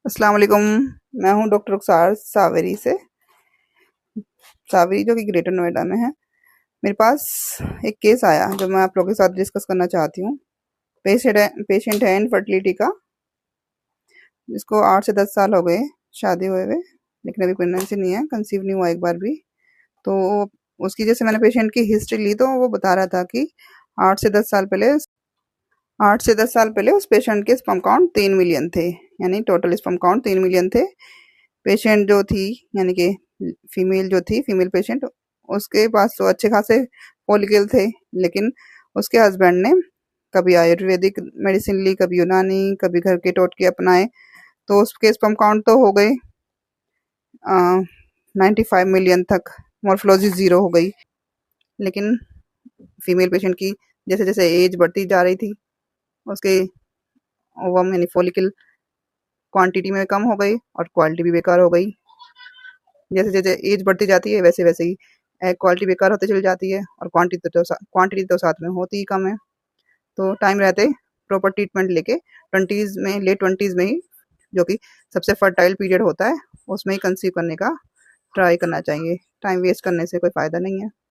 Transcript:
अस्सलाम वालेकुम। मैं हूं डॉक्टर रुखसार सावरी से, सावरी जो कि ग्रेटर नोएडा में है। मेरे पास एक केस आया जो मैं आप लोगों के साथ डिस्कस करना चाहती हूँ। पेशेंट है इनफर्टिलिटी का, जिसको 8 से 10 साल हो गए शादी हुए हुए, लेकिन अभी प्रेगनेंसी नहीं है, कंसीव नहीं हुआ एक बार भी। तो उसकी जैसे मैंने पेशेंट की हिस्ट्री ली तो वो बता रहा था कि 8 से 10 साल पहले उस पेशेंट के स्पर्म काउंट 3 मिलियन थे, यानी टोटल स्पर्म काउंट 3 मिलियन थे। पेशेंट जो थी, यानी कि फीमेल पेशेंट, उसके पास तो अच्छे खासे फॉलिकल थे, लेकिन उसके हस्बैंड ने कभी आयुर्वेदिक मेडिसिन ली, कभी यूनानी, कभी घर के टोटके अपनाए, तो उसके स्पर्म काउंट तो हो गए 95 मिलियन तक, मॉर्फोलॉजी जीरो हो गई। लेकिन फीमेल पेशेंट की जैसे जैसे एज बढ़ती जा रही थी, उसके ओवम यानी फॉलिकल क्वांटिटी में कम हो गई और क्वालिटी भी बेकार हो गई। जैसे जैसे एज बढ़ती जाती है वैसे वैसे ही एग क्वालिटी बेकार होती चली जाती है, और क्वांटिटी तो साथ में होती ही कम है। तो टाइम रहते प्रॉपर ट्रीटमेंट लेके लेट ट्वेंटीज़ में ही, जो कि सबसे फर्टाइल पीरियड होता है, उसमें ही कंसीव करने का ट्राई करना चाहिए। टाइम वेस्ट करने से कोई फ़ायदा नहीं है।